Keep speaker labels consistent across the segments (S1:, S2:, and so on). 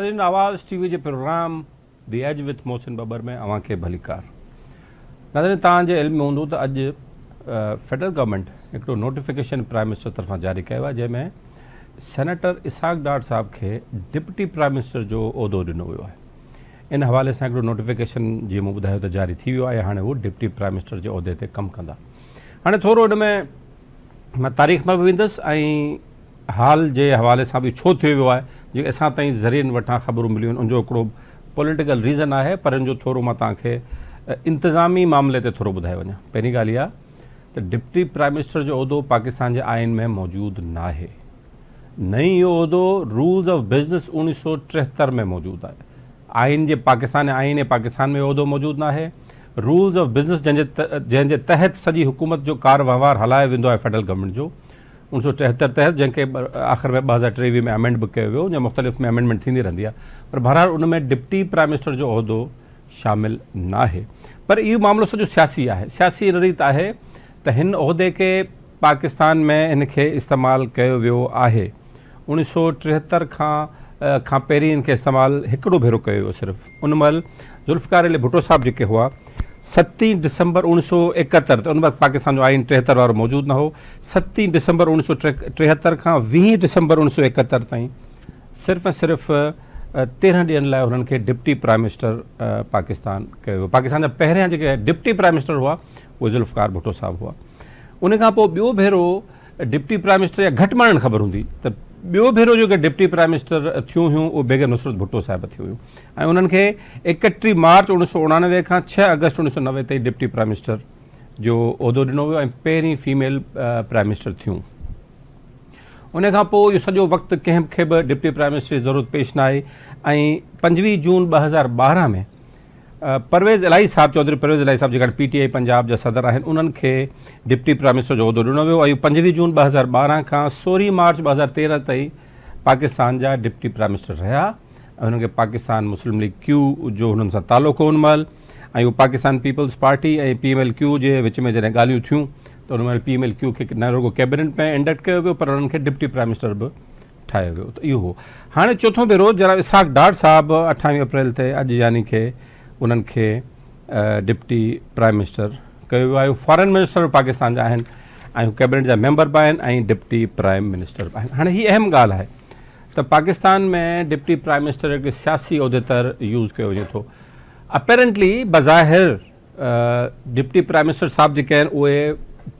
S1: नाज़रीन, आवाज़ टीवी के programme the edge with Mohsin Babar में अवां खे भलीकार। नाज़रीन, तव्हांजे इल्म में हूंदो त अॼु फेडरल गवर्नमेंट हिकिड़ो नोटिफिकेशन प्राइम मिनिस्टर तरफ़ां जारी कयो आहे, जंहिंमें सेनेटर इसहाक डार साहब खे डिप्टी प्राइम मिनिस्टर जो उहिदो ॾिनो वियो आहे। इन हवाले सां हिकिड़ो नोटिफिकेशन जीअं मूं ॿुधायो त जारी थी वियो आहे। हाणे उहो डिप्टी प्राइम मिनिस्टर जे उहिदे ते कमु कंदा। हाणे थोरो हिन में मां तारीख़ में बि वेंदुसि ऐं हाल जे हवाले सां बि छो थियो वियो आहे, जेके असां ताईं ज़रियनि वटां ख़बरूं मिलियूं आहिनि, उनजो हिकिड़ो पॉलिटिकल रीज़न आहे, पर इन जो थोरो मां तव्हांखे इंतिज़ामी मामले ते थोरो ॿुधाए वञा। पहिरीं ॻाल्हि इहा त डिप्टी प्राइम मिनिस्टर जो उहिदो पाकिस्तान जे आइन में मौजूदु न आहे। नई इहो उहिदो रूल्स ऑफ बिज़नेस 1973 में मौजूदु आहे। आइन जे पाकिस्तान में उहिदो मौजूदु न आहे। रूल्स ऑफ बिज़नेस जंहिंजे तहत सॼी हुकूमत जो कार वहिंवार हलायो वेंदो आहे फेडरल गवर्नमेंट जो, 1973 तहत, जंहिंखे आख़िर में 2023 में अमेंड बि कयो वियो, या मुख़्तलिफ़ में अमेंडमेंट थींदी रहंदी आहे, पर बहरहाल उन में डिप्टी प्राइम मिनिस्टर जो उहिदो शामिल न आहे। पर इहो मामिलो सॼो सियासी आहे। सियासी इन रीत आहे त हिन उहिदे खे पाकिस्तान में हिन खे इस्तेमालु कयो वियो आहे। 1973 खां पहिरीं हिन खे इस्तेमालु हिकिड़ो भेरो कयो वियो सिर्फ़ु। उन महिल ज़ुल्फ़िकार अली भुट्टो साहब जेके हुआ, 7 दिसंबर 1971 उन वक़्तु पाकिस्तान जो आइन 73 वारो मौजूदु न हो। 7 दिसंबर 1973 खां 20 दिसंबर 1971 ताईं सिर्फ़ु ऐं सिर्फ़ु 13 ॾींहंनि लाइ हुननि खे डिप्टी प्राइम मिनिस्टर पाकिस्तान कयो वियो। पाकिस्तान जा पहिरियां जेके डिप्टी प्राइम मिनिस्टर हुआ उहे ज़ुल्फ़िकार भुट्टो साहब हुआ। उन खां पोइ ॿियो भेरो डिप्टी प्राइम मिनिस्टर, या घटि माण्हुनि ख़बर हूंदी त ॿियो भेरो जेके डिप्टी प्राइम मिनिस्टर थियूं हुयूं उहे बेगम नुसरत भुट्टो साहिब थियूं हुयूं, ऐं उन्हनि खे 31 मार्च 1989 खां 6 अगस्त 1990 ताईं डिप्टी प्राइम मिनिस्टर जो उहिदो ॾिनो वियो, ऐं पहिरीं फीमेल प्राइम मिनिस्टर थियूं। उन खां पोइ इहो सॼो वक़्तु कंहिंखे बि डिप्टी प्राइम मिनिस्टर जी ज़रूरत पेश न आई, ऐं 25 जून 2012 में परवेज़ इलाही साहब, चौधरी परवेज़ इलाही साहब, जेका PTI पंजाब जा सदर आहिनि, उन्हनि खे डिप्टी प्राइम मिनिस्टर जो उहिदो ॾिनो वियो। ऐं 25 जून 2012 खां 16 मार्च 2013 ताईं पाकिस्तान जा डिप्टी प्राइम मिनिस्टर रहिया, ऐं हुननि खे पाकिस्तान मुस्लिम लीग क्यू जो हुननि सां तालुक़ु हो उन महिल, ऐं उहो पाकिस्तान पीपल्स पार्टी ऐं PMLQ जे विच में जॾहिं ॻाल्हियूं थियूं त उन महिल PMLQ खे न रुगो कैबिनेट में इंडक्ट कयो वियो, पर उन्हनि खे डिप्टी प्राइम मिनिस्टर बि ठाहियो वियो। त इहो हो। हाणे चोथों भेरो जनाब इसहाक डार साहब 28 अप्रैल ते अॼु यानी कि उन्हनि खे डिप्टी प्राइम मिनिस्टर कयो वियो आहे। फॉरेन मिनिस्टर पाकिस्तान जा आहिनि, ऐं कैबिनेट जा मेंबर बि आहिनि, ऐं डिप्टी प्राइम मिनिस्टर बि आहिनि। हाणे हीअ अहम ॻाल्हि आहे त पाकिस्तान में डिप्टी प्राइम मिनिस्टर हिकु सियासी उहिदे तर यूज़ कयो वञे थो। अपेरेंटली बज़ाहिर डिप्टी प्राइम मिनिस्टर साहब जेके आहिनि उहे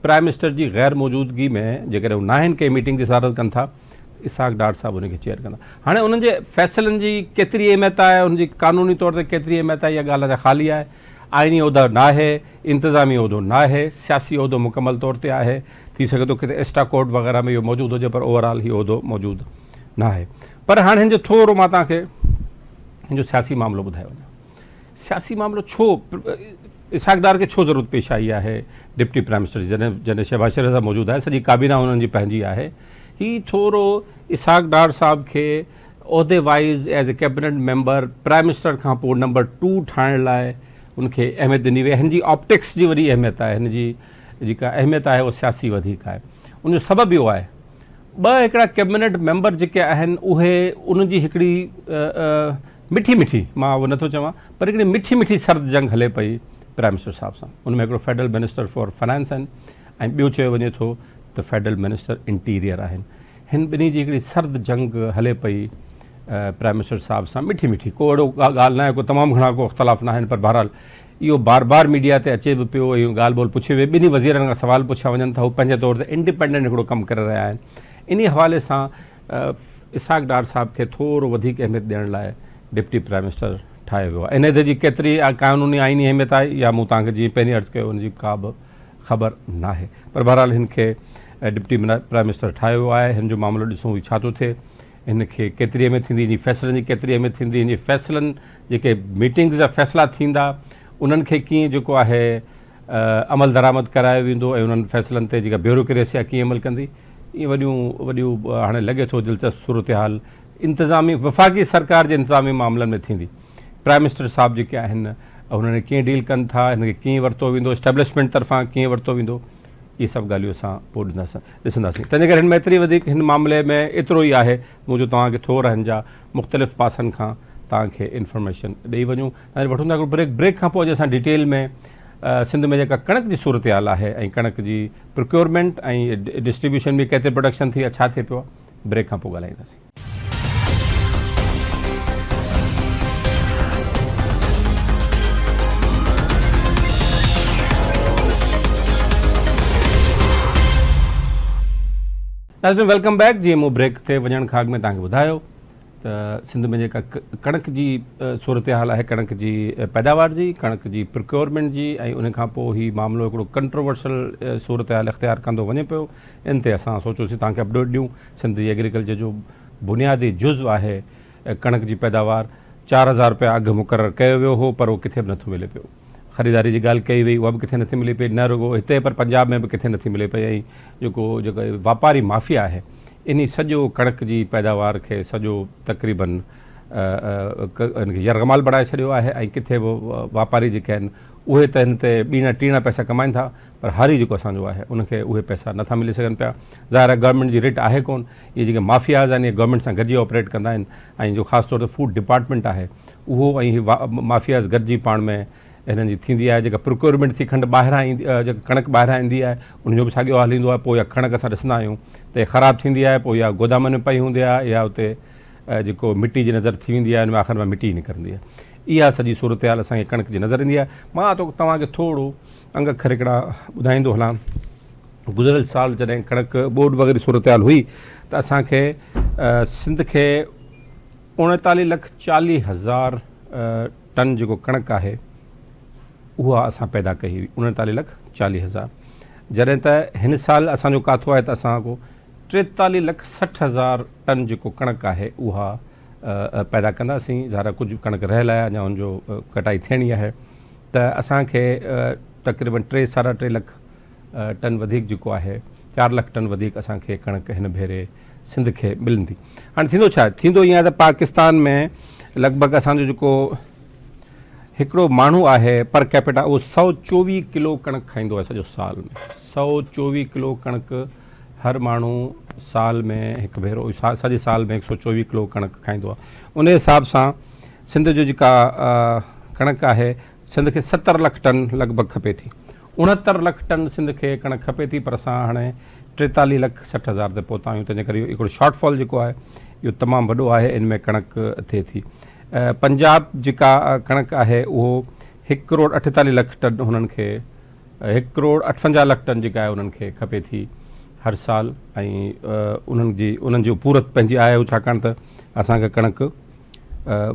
S1: प्राइम मिनिस्टर जी गैर मौजूदगी में जेकॾहिं उहे न आहिनि, कंहिं मीटिंग जी सदारत कनि था, इसहाक डार साहब उनखे चेयर कंदा। हाणे उन्हनि जे फ़ैसिलनि जी केतिरी अहमियत आहे, उनजी कानूनी तौर ते केतिरी अहमियत आहे, इहा ॻाल्हि अञा ख़ाली आहे। आइनी उहिदो न आहे, इंतिज़ामी उहिदो न आहे, सियासी उहिदो मुकमल तौर ते आहे। थी सघे थो किथे एस्टा कोड वग़ैरह में इहो मौजूदु हुजे, पर ओवरऑल हीउ उहिदो मौजूदु न आहे। पर हाणे हिन जो थोरो मां तव्हांखे हिन जो सियासी मामिलो ॿुधाए वञा। सियासी मामिलो छो इसहाक डार खे छो ज़रूरत पेश आई आहे डिप्टी प्राइम मिनिस्टर जी, जॾहिं शहबाज शरीफ़ साहब मौजूदु आहे, सॼी काबीना हुननि जी पंहिंजी आहे। ही थोरो इसहाक डार साहब खे उहिदे wise as a cabinet member prime minister खां पोइ नंबर 2 ठाहिण लाइ उनखे अहमियत ॾिनी वई। हिन जी ऑप्टिक्स जी वॾी अहमियत आहे, हिन जी जेका अहमियत आहे उहा सियासी वधीक आहे। उनजो सबबु इहो आहे, ॿ हिकिड़ा कैबिनेट मेंबर जेके आहिनि उहे उनजी हिकिड़ी मिठी मिठी, मां उहो नथो चवां, पर हिकिड़ी मिठी मिठी सर्द जंग हले पई प्राइम मिनिस्टर साहब सां। उनमें हिकिड़ो फेडरल मिनिस्टर फॉर फाइनेंस आहिनि, ऐं ॿियो चयो वञे थो त फेडरल मिनिस्टर इंटीरियर आहिनि। हिन ॿिन्ही जी हिकिड़ी सर्द जंग हले पई प्राइम मिनिस्टर साहब सां, मिठी मिठी, को अहिड़ो ॻाल्हि न आहे, को तमामु घणा को इख़्तिलाफ़ न आहिनि, पर बहरहाल इहो बार बार मीडिया ते अचे बि पियो, इहो ॻाल्हि ॿोल पुछे वे, ॿिन्ही वज़ीरनि खां सवाल पुछिया वञनि था, हू पंहिंजे तौर ते इंडिपेंडेंट हिकिड़ो कमु करे रहिया आहिनि। इन हवाले सां इसहाक डार साहब खे थोरो वधीक अहमियत ॾियण लाइ डिप्टी प्राइम मिनिस्टर ठाहियो वियो आहे। इन जी केतिरी कानूनी आइनी अहमियत आहे, या मूं तव्हांखे जीअं पहिरीं अर्ज़ु कयो उनजी का बि ख़बर न आहे, पर बहरहाल हिन खे डिप्टी प्राइम मिनिस्टर ठाहियो वियो आहे। हिन जो मामिलो ॾिसूं छा थो थिए, हिन खे केतिरी अहमियत थींदी, हिन फ़ैसिलनि जी केतिरी अहमियत थींदी, हिन जे फ़ैसिलनि जेके मीटिंग्स जा फ़ैसिला थींदा उन्हनि खे कीअं जेको आहे अमल दरामद करायो वेंदो, ऐं उन्हनि फ़ैसिलनि ते जेका ब्यूरोक्रेसी आहे कीअं अमल कंदी, इहे वॾियूं हाणे लॻे थो दिलचस्प सूरत हाल इंतिज़ामी वफ़ाक़ी सरकार जे इंतिज़ामी मामलनि में थींदी। प्राइम मिनिस्टर साहब जेके आहिनि हुननि कीअं डील कनि था, हिन खे कीअं वरितो वेंदो, एस्टेब्लिशमेंट तरफ़ां कीअं वरितो वेंदो, ये सभु ॻाल्हियूं असां पोइ ॾिसंदासीं। तंहिंजे करे हिन में एतिरी वधीक हिन मामले में एतिरो ई आहे मुंहिंजो तव्हांखे थोरा हिन जा मुख़्तलिफ़ पासनि खां तव्हांखे इंफॉर्मेशन ॾेई वञूं। ऐं वठूं था ब्रेक खां पोइ अॼु असां डिटेल में सिंध में जेका कणक जी सूरत हाल आहे ऐं कणक जी प्रोक्योरमेंट ऐं डिस्ट्रीब्यूशन बि केतिरे प्रोडक्शन थी आहे, छा थिए पियो आहे, ब्रेक खां पोइ ॻाल्हाईंदासीं। Welcome back. जीअं मूं ब्रेक ते वञण खां अॻु में तव्हांखे ॿुधायो त सिंध में जेका कणक जी सूरत हाल आहे, कणक जी पैदावार जी, कणक जी प्रोक्योरमेंट जी, ऐं उन खां पोइ ही मामिलो हिकिड़ो कंट्रोवर्शियल सूरत हाल इख़्तियार कंदो वञे पियो। इन ते असां सोचियोसीं तव्हांखे अपडेट ॾियूं। सिंध जी एग्रीकल्चर जो बुनियादी जुज़्व आहे कणक जी पैदावार। 4000 रुपया अघु मुक़ररु कयो वियो हो, पर उहो किथे बि नथो मिले पियो। ख़रीदारी जी ॻाल्हि कई वई, उहा बि किथे नथी मिले पई, न रुॻो हिते पर पंजाब में बि किथे नथी मिले पई। ऐं जेको वापारी माफ़िया आहे इन सॼो कणक जी पैदावार खे सॼो तक़रीबन इनखे यरगमाल बणाए छॾियो आहे। ऐं किथे बि वापारी जेके आहिनि उहे त हिन ते ॿीणा टीणा पैसा कमाइनि था, पर हारी जेको असांजो आहे उनखे उहे पैसा नथा मिली सघनि पिया। ज़ाहिर आहे गवर्नमेंट जी रिट आहे कोन। इहे जेके माफ़ियाज़ आहिनि इहे गवर्नमेंट सां गॾिजी ऑपरेट कंदा आहिनि। ऐं जो ख़ासि तौर ते फूड डिपार्टमेंट आहे उहो ऐं माफ़ियाज़ गॾिजी पाण में हिननि जी थींदी आहे। जेका प्रोक्योरमेंट थी खंड ॿाहिरां ईंदी, जेका कणक ॿाहिरां ईंदी आहे उनजो बि साॻियो हाल ईंदो आहे। पोइ इहा कणक असां ॾिसंदा आहियूं त इहा ख़राबु थींदी आहे, पोइ इहा गोदामनि में पई हूंदी आहे, या उते जेको मिटी जी नज़र थी वेंदी आहे, हुन में आख़िर में मिटी निकिरंदी आहे। इहा सॼी सूरत हाल असांखे कणक जी नज़र ईंदी आहे। मां तव्हांखे थोरो अंग अखर हिकिड़ा ॿुधाईंदो हलां। गुज़िरियल साल जॾहिं कणक बोर्ड वग़ैरह सूरत हाल हुई त असांखे सिंध खे 39,40,000 टन जेको कणक आहे उहा असां पैदा कई हुई। 39,40,000। जॾहिं त हिन साल असांजो काथो आहे त असां 43,60,000 टन जेको कणक आहे उहा पैदा कंदासीं। ज़ाहिर कुझु कणक रहियल आहे, अञा हुनजो कटाई थियणी आहे। त असांखे तक़रीबन 3-3.5 लख टन वधीक जेको आहे, 4 लख टन वधीक असांखे कणक हिन भेरे सिंध खे मिलंदी। हाणे थींदो छा? थींदो ईअं आहे त पाकिस्तान में लॻभॻि असांजो जेको हिकिड़ो माण्हू आहे पर कैपिटा उहो 124 किलो कणक खाईंदो आहे सॼो साल में। 124 किलो कणक हर माण्हू साल में हिकु भेरो, सॼे साल में 124 किलो कणक खाईंदो आहे। उन हिसाब सां सिंध जो जेका कणक आहे, सिंध खे 70 लख टन लॻभॻि खपे थी। 69 लख टन सिंध खे कणक खपे थी, पर असां हाणे 43,60,000 ते पहुता आहियूं। तंहिंजे करे हिकिड़ो शॉर्टफॉल जेको आहे इहो तमामु वॾो आहे, इन में कणक थिए थी। पंजाब जेका कणक आहे उहो 1,48,00,000 टन हुननि खे, 1,58,00,000 टन जेका आहे उन्हनि खे खपे थी हर साल। ऐं उन्हनि जो पूरत पंहिंजी आहे, छाकाणि त असांखे कणक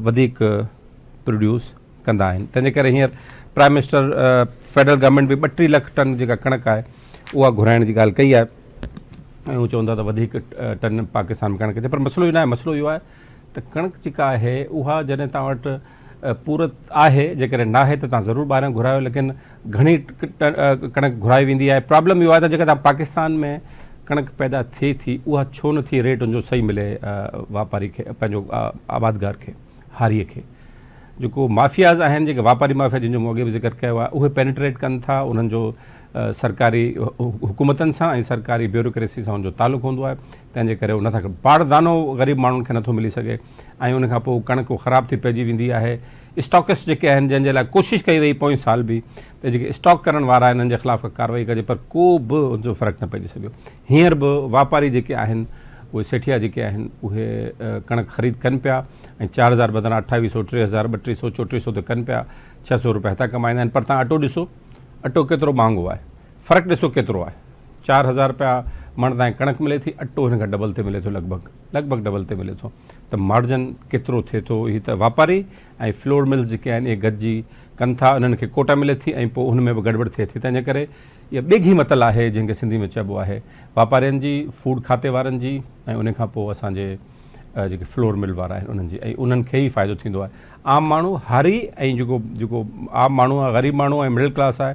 S1: वधीक प्रोड्यूस कंदा आहिनि। तंहिंजे करे हींअर प्राइम मिनिस्टर फेडरल गवर्नमेंट बि 32 लख टन जेका कणक आहे उहा घुराइण जी ॻाल्हि कई आहे। ऐं उहो चवंदा त वधीक टन पाकिस्तान में कणक अचे, पर मसइलो इहो न आहे। मसइलो इहो आहे त कणक जेका आहे उहा जॾहिं तव्हां वटि पूरत आहे, जेकॾहिं न आहे त तव्हां ज़रूरु ॿाहिरां घुरायो, लेकिन घणी कणक घुराई वेंदी आहे। प्रॉब्लम इहो आहे त जेका तव्हां पाकिस्तान में कणक पैदा थिए थी उहा छो नथी रेट उनजो सही मिले वापारी खे, पंहिंजो आबादगार खे, हारीअ खे। जेको माफ़ियाज़ आहिनि, जेके वापारी माफ़िया जिन जो मूं अॻे बि ज़िक्र कयो आहे, उहे पेनिट्रेट कनि था उन्हनि जो सरकारी हुकूमतनि सां ऐं सरकारी ब्यूरोक्रेसी सां हुनजो तालुक़ु हूंदो आहे। तंहिंजे करे उहो नथा, पाड़दानो ग़रीब माण्हुनि खे नथो मिली सघे। ऐं उनखां पोइ कणक ख़राबु थी पइजी वेंदी आहे। स्टॉकिस्ट जेके आहिनि, जंहिंजे लाइ कोशिशि कई वई पोइ साल बि त जेके स्टॉक करण वारा आहिनि हिननि जे ख़िलाफ़ कार्रवाई कजे, पर को बि उनजो फ़र्क़ु न पइजी सघियो। हींअर बि वापारी जेके आहिनि उहे सेठिया जेके आहिनि उहे कणक ख़रीद कनि पिया ऐं 4,000 बदिरां 2,800, 3,000, 2,300, 3,400 ते कनि पिया। 600 रुपया हितां कमाईंदा आहिनि। पर तव्हां अटो ॾिसो, अटो केतिरो महांगो आहे, फ़र्क़ु ॾिसो केतिरो आहे। 4,000 रुपया मण ताईं कणक मिले थी, अटो हिन खां डबल ते मिले थो, लॻभॻि डबल ते मिले थो। त मार्जन केतिरो थिए थो, हीअ त वापारी ऐं फ्लोर मिल्स जेके आहिनि इहे गॾिजी कनि था, उन्हनि खे कोटा मिले थी ऐं पोइ हुन में बि गड़बड़ थिए थी। तंहिंजे करे इहा ॿिघी मतल आहे जंहिंखे सिंधी में चइबो आहे वापारियुनि जी, फूड खाते वारनि जी, ऐं उन खां पोइ असांजे जेके फ्लोर मिल वारा आहिनि उन्हनि जी। ऐं उन्हनि खे ई फ़ाइदो थींदो आहे। आम माण्हू हारी ऐं जेको आम माण्हू आहे, ग़रीब माण्हू ऐं मिडिल क्लास आहे,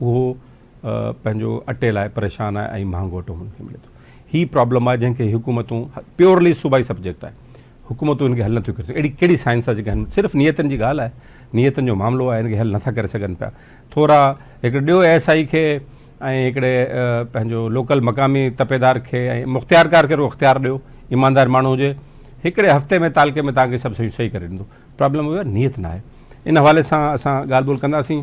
S1: उहो पंहिंजो अटे लाइ परेशान आहे ऐं महांगो अटो हुनखे मिले थो। हीअ प्रॉब्लम आहे जंहिंखे हुकूमतूं, प्योरली सूबाई सब्जेक्ट आहे, हुकूमतूं हिनखे हल नथियूं करे सघनि। अहिड़ी कहिड़ी साइंस आहे जेके आहिनि, सिर्फ़ु नियतनि जी ॻाल्हि आहे, नियतनि जो मामिलो आहे, हिनखे हल नथा करे सघनि पिया। थोरा हिकिड़ो ॾियो SI खे ऐं हिकिड़े पंहिंजो लोकल मक़ामी तपेदार खे ऐं मुख़्तियारकार खे इख़्तियार ॾियो, ईमानदार माण्हू हुजे, हिकिड़े हफ़्ते में तालिके में तव्हांखे सभु शयूं सही करे ॾींदो। प्रॉब्लम उहा नीयत न आहे। इन हवाले सां असां ॻाल्हि ॿोल कंदासीं।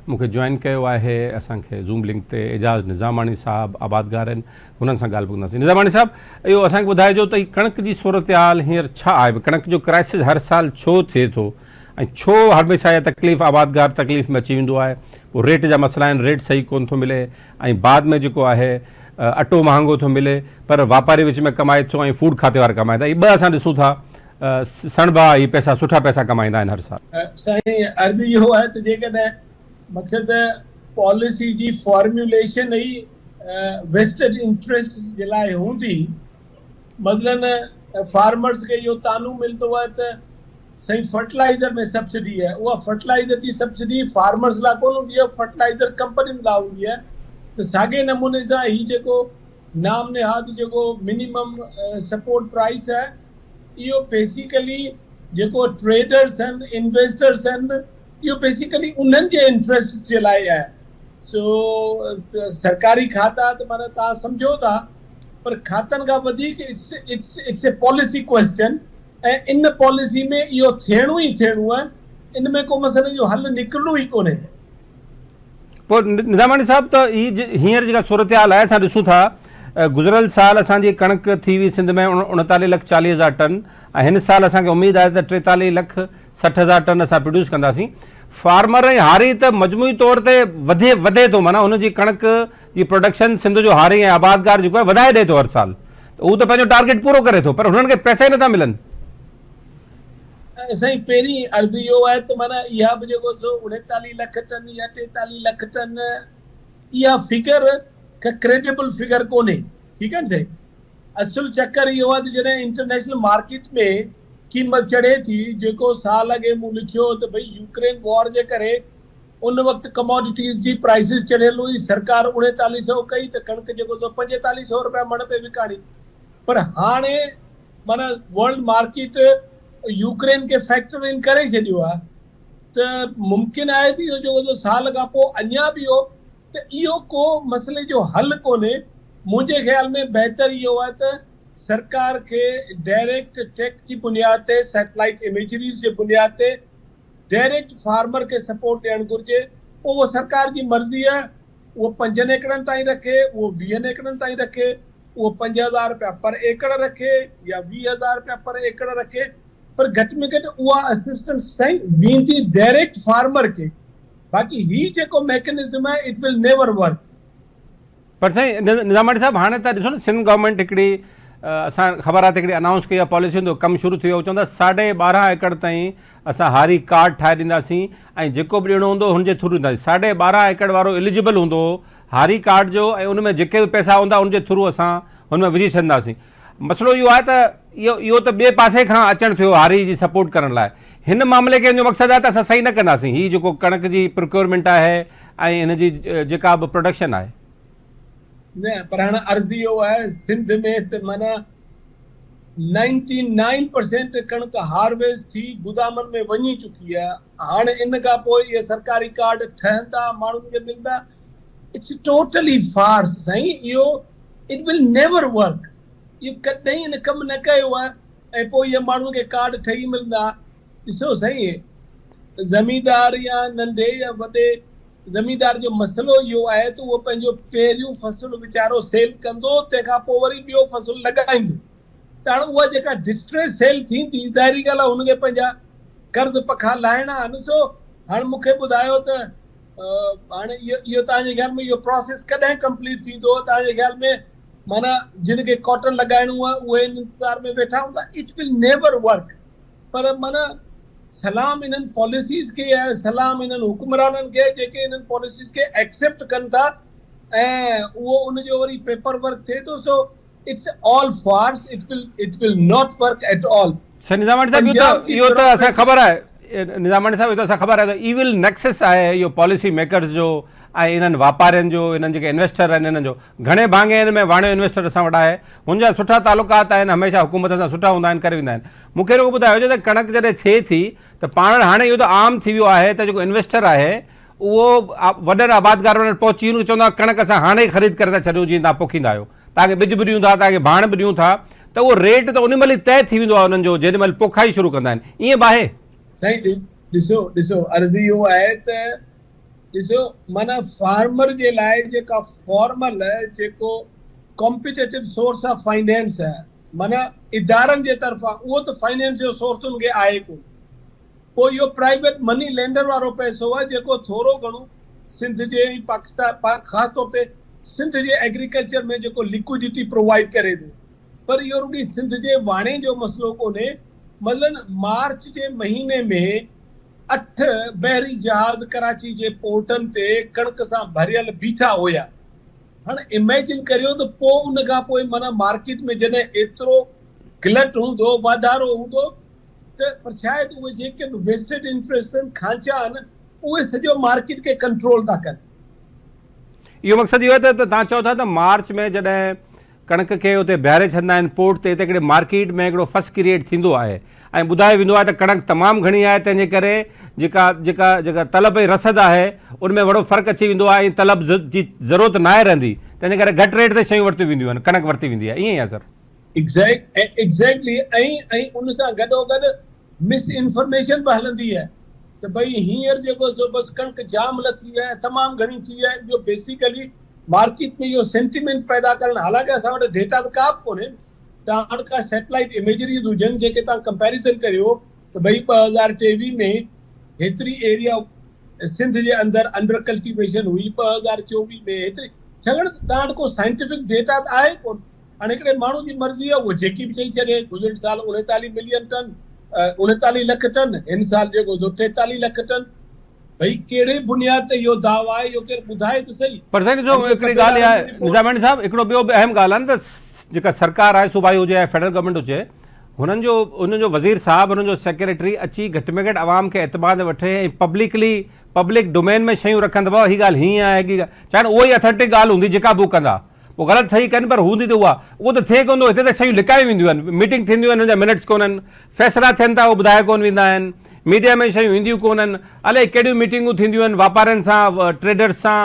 S1: मूंखे जॉइन कयो आहे असांखे ज़ूम लिंक ते एजाज़ निज़ामाणी साहब, आबादगार आहिनि, हुननि सां ॻाल्हि कंदासीं। निज़ामाणी साहब, इहो असांखे ॿुधाइजो त ही कणक जी सूरत हाल हींअर छा आहे? कणक जो क्राइसिस हर साल छो थिए थो ऐं छो हमेशह इहा तकलीफ़ आबादगार तकलीफ़ में अची वेंदो आहे? पोइ रेट जा मसइला आहिनि, रेट सही कोन थो मिले ऐं बाद में जेको आहे अटो महांगो थो मिले पर वापारी विच में कमाए थो ऐं फूड खाते वारा कमाए था। ॿ असां ॾिसूं था सणभा ही पैसा सुठा पैसा कमाईंदा आहिनि हर साल।
S2: साईं, अर्ज़ु इहो आहे त जेकॾहिं मक़सदु पॉलिसी जी फॉर्मुलेशन ई वेस्टेड इंट्रस्ट जे लाइ हूंदी, मसलन फार्मर्स खे इहो तानू मिलंदो आहे त साईं फर्टिलाइज़र में सब्सिडी आहे, उहा फर्टिलाइज़र जी सब्सिडी फार्मर्स लाइ कोन हूंदी आहे, फर्टिलाइज़र कंपनियुनि लाइ हूंदी आहे। त साॻे नमूने सां ही जेको नाम निहाद जेको मिनिमम सपोर्ट प्राइस आहे, इहो बेसिकली जेको ट्रेडर्स आहिनि, इन्वेस्टर्स आहिनि, इहो बेसिकली उन्हनि जे इंट्रस्ट जे लाइ आहे। सो सरकारी खाता त माना तव्हां सम्झो था, पर खातनि खां वधीक इट्स ए पॉलिसी क्वेश्चन, ऐं इन पॉलिसी में इहो थियणो ई थियणो आहे। इन में को मसइले जो हल निकिरणो ई कोन्हे।
S1: पोइ निज़ामाणी साहब, त हींअर जेका सूरत हाल आहे असां ॾिसूं था, गुज़िरियल साल असांजी कणक थी हुई सिंध में 39,40,000 टन ऐं हिन साल असांखे उमेदु आहे त 43,60,000 टन असां प्रोड्यूस कंदासीं। फार्मर ऐं हारी त मजमूई तौर ते वधे थो, माना हुनजी कणक जी प्रोडक्शन सिंध जो हारी ऐं आबादगार जेको आहे वधाए ॾिए थो हर साल, त उहो त पंहिंजो टारगेट पूरो करे थो, पर हुननि खे पैसा ई नथा मिलनि।
S2: साईं, पहिरीं अर्ज़ु इहो आहे त माना इहा बि जेको 39 लख टन या 43 लख टन, इहा फिगर का क्रेडिबल फिगर कोन्हे। ठीकु आहे न साईं? असुल चक्कर इहो आहे त जॾहिं इंटरनेशनल मार्केट में क़ीमत चढ़े थी, जेको साल अॻे मूं लिखियो त भई यूक्रेन वॉर जे करे उन वक़्तु कमोडिटीज़ जी प्राइसिस चढ़ियल हुई, सरकार 3900 कई त कणक जेको 4500 रुपया मण पे विकाणी। पर हाणे माना वर्ल्ड मार्केट यूक्रेन खे फैक्टर इन करे छॾियो आहे, त मुमकिन आहे त इहो जेको साल खां पोइ अञा बि हो, त इहो को मसइले जो हल कोन्हे। मुंहिंजे ख़्याल में बहितर इहो आहे त सरकार खे डायरेक्ट टेक जी बुनियाद ते, सैटेलाइट इमेजरीज़ जे बुनियाद ते डायरेक्ट फार्मर खे सपोर्ट ॾियणु घुरिजे। पोइ उहो सरकार जी मर्ज़ी आहे, उहो 5 एकड़नि ताईं रखे, उहो 20 एकड़नि ताईं रखे, उहो 5,000 रुपया पर एकड़ रखे या 20,000 रुपया पर एकड़ रखे, पर घटि में घटि उहा असिस्टेंस साईं वेंदी डायरेक्ट फार्मर खे। बाक़ी ही जेको मैकेनिज़म आहे, इट विल नेवर वर्क।
S1: पर साईं निज़ामाणी साहब, हाणे त ॾिसो न, सिंध गवर्नमेंट हिकिड़ी असां ख़बर आहे त हिकिड़ी अनाउंस कई आहे पॉलिसी, जो कमु शुरू थी वियो, चवंदा 12.5 एकड़ ताईं असां हारी कार्ड ठाहे ॾींदासीं ऐं जेको बि ॾियणो हूंदो हुनजे थ्रू ॾींदासीं। 12.5 एकड़ वारो एलिजिबल हूंदो हारी कार्ड जो, ऐं उन में जेके बि पैसा हूंदा उनजे थ्रू असां हुन में विझी छॾींदासीं। मसइलो इहो आहे त इहो त ॿिए पासे खां अचणु थियो हारी जी सपोर्ट करण लाइ। हिन मामले खे जो मक़सदु आहे त असां सही न कंदासीं, हीअ जेको कणक जी प्रोक्योरमेंट आहे ऐं हिन जी जेका बि प्रोडक्शन आहे।
S2: न, पर हाणे अर्ज़ु इहो आहे, सिंध में त माना 99% कणक हार्वेस्ट थी गुदामनि में वञी चुकी आहे। हाणे इन खां पोइ इहे सरकारी कार्ड ठहनि था, माण्हुनि खे मिलंदा। इट्स टोटली फार्स साईं। इहो इट विल नेवर वर्क। इहो कॾहिं इन कमु न कयो आहे ऐं पोइ इहे माण्हुनि खे कार्ड ठही मिलंदा। ॾिसो साईं, ज़मींदार या नंढे या वॾे ज़मींदार जो मसइलो इहो आहे त उहो पंहिंजो पहिरियों फ़सुलु वीचारो सेल कंदो, तंहिंखां पोइ वरी ॿियो फ़सुलु लॻाईंदो। त हाणे उहा जेका डिस्ट्रेस सेल थींदी, ज़ाहिरी ॻाल्हि आहे हुनखे पंहिंजा कर्ज़ पखा लाहिणा। ॾिसो हाणे मूंखे ॿुधायो त हाणे इहो तव्हांजे ख़्याल में इहो प्रोसेस कॾहिं कंप्लीट थींदो? तव्हांजे ख़्याल में माना जिन खे कॉटन लॻाइणो आहे उहे इंतज़ार में वेठा हूंदा। It will never work. पर माना सलाम इन्हनि पॉलिसीज़ खे आहे, सलाम इन्हनि हुक्मराननि खे जेके इन्हनि पॉलिसीज़ खे एक्सेप्ट कनि था ऐं उहो उनजो वरी पेपर वर्क थिए थो। So it's all farce. It will not work at all.
S1: Nizamani sahib, इहो त असां ख़बर आहे, निज़ामाणी साहब, इहो त असां ख़बर आहे त ईविल नेक्सस आहे इहो पॉलिसी मेकर्स जो ऐं इन्हनि वापारियुनि जो, इन्हनि जेके इन्वेस्टर आहिनि इन्हनि जो। घणे भाङे हिन में वाणियो इन्वेस्टर असां वटि आहे, हुनजा सुठा तालुकात आहिनि, हमेशह हुकूमत सां सुठा हूंदा आहिनि, करे वेंदा आहिनि। मूंखे रुॻो ॿुधायो त कणक जॾहिं थिए थी त पाण हाणे इहो त आम थी वियो आहे त जेको इन्वेस्टर आहे उहो वॾनि आबादगार वटि पहुची वञे चवंदा कणक असां हाणे ई ख़रीद करे था छॾियूं जीअं तव्हां पोखींदा आहियो, तव्हांखे ॿिज बि ॾियूं था, तव्हांखे भाण बि ॾियूं था, त उहो रेट त उन महिल ई तइ थी वेंदो आहे उन्हनि जो जेॾी महिल पोखाई शुरू कंदा आहिनि। ईअं बि आहे?
S2: साईं ॾिसो अर्ज़ी इहो आहे त ॾिसो माना फार्मर जे लाइ जेका फॉर्मल जेको कॉम्पिटेटिव सोर्स ऑफ फाइनेंस आहे माना इदारनि जे तरफ़ां उहो त फाइनेंस जो सोर्स उनखे आहे कोन। पोइ इहो प्राइवेट मनी लेंडर वारो पैसो आहे जेको थोरो घणो सिंध जे पाकिस्तान ख़ासि तौर ते सिंध जे एग्रीकल्चर में जेको लिक्विडिटी प्रोवाइड करे थो। पर इहो रुॻी सिंध जे वाणे जो मसइलो कोन्हे। मसलन मार्च जे महीने में 8 बहरी जहाज़ कराची जे पोर्टनि ते कणक सां भरियल बीठा हुया। हाणे इमेजिन करियो त पोइ उन खां पोइ माना मार्केट में जॾहिं एतिरो गिलट हूंदो, वाधारो हूंदो, त पर शायदि उहे जेके बि वेस्टेड इंट्रस्ट आहिनि, खांचा आहिनि, उहे सॼो मार्केट खे कंट्रोल था कनि।
S1: इहो मक़सदु इहो आहे त तव्हां चओ था त मार्च में जॾहिं कणक खे हुते बीहारे छॾींदा आहिनि पोर्ट ते, त हिकिड़े मार्केट में हिकिड़ो फर्स्ट क्रिएट थींदो आहे ऐं ॿुधायो वेंदो आहे त कणक तमामु घणी आहे, तंहिंजे करे जेका तलब ऐं रसद आहे उनमें वॾो फ़र्क़ु अची वेंदो आहे ऐं तलब जी ज़रूरत न आहे रहंदी, तंहिंजे करे घटि रेट ते शयूं वरितियूं वेंदियूं आहिनि, कणक वरिती वेंदी आहे। ईअं ई आहे सर?
S2: एग्ज़ैक्टली। ऐं उन सां गॾोगॾु मिस इंफॉर्मेशन बि हलंदी आहे त भई हींअर जेको सो बसि कणक जाम लथी आहे, तमामु घणी थी आहे। इहो बेसिकली मार्केट में इहो सेंटिमेंट पैदा करणु, हालांकि असां वटि डेटा त का बि कोन्हे। तव्हां वटि का सैटेलाइट इमेजरीज़ हुजनि जेके तव्हां कंपेरिज़न करियो त भई 2023 में हेतिरी एरिया सिंध जे अंदरि अंडर कल्टीवेशन हुई, 2024 में हेतिरी, छाकाणि तव्हां वटि को साइंटिफिक डेटा त आहे कोन। हाणे हिकिड़े माण्हू जी मर्ज़ी आहे उहो जेकी बि चई छॾे। गुज़िरियल साल 39 मिलियन टन, 39 लख टन, हिन साल जेको 43 लख टन। भई कहिड़े बुनियाद ते इहो दावा आहे, इहो केरु ॿुधाए त सही।
S1: पर साईं ॾिसो हिकिड़ी ॻाल्हि आहे निज़ामानी साहिबु, हिकिड़ो ॿियो बि अहम ॻाल्हि आहे न, त जेका सरकार आहे, सूबाई हुजे या फेडरल गवर्नमेंट हुजे, हुननि जो वज़ीर साहिबु, हुननि जो सेक्रेटरी अची घटि में घटि आवाम खे एतमाद वठे ऐं पब्लिक डोमेन में शयूं रखंदव। हीअ ॻाल्हि हीअं आहे की छाकाणि उहो ई अथेंटिक ॻाल्हि हूंदी जेका बि कंदा, पोइ ग़लति सही कनि पर हूंदी त उहो त थिए कोन थो। हिते त शयूं लिकाए वेंदियूं आहिनि, मीटिंग थींदियूं आहिनि, हुनजा मिनट्स कोन्हनि, फ़ैसिला थियनि था उहो ॿुधाए कोन वेंदा आहिनि, मीडिया में शयूं ईंदियूं कोन्हनि, अलाए कहिड़ियूं मीटिंगूं थींदियूं आहिनि वापारियुनि सां, ट्रेडर्स सां,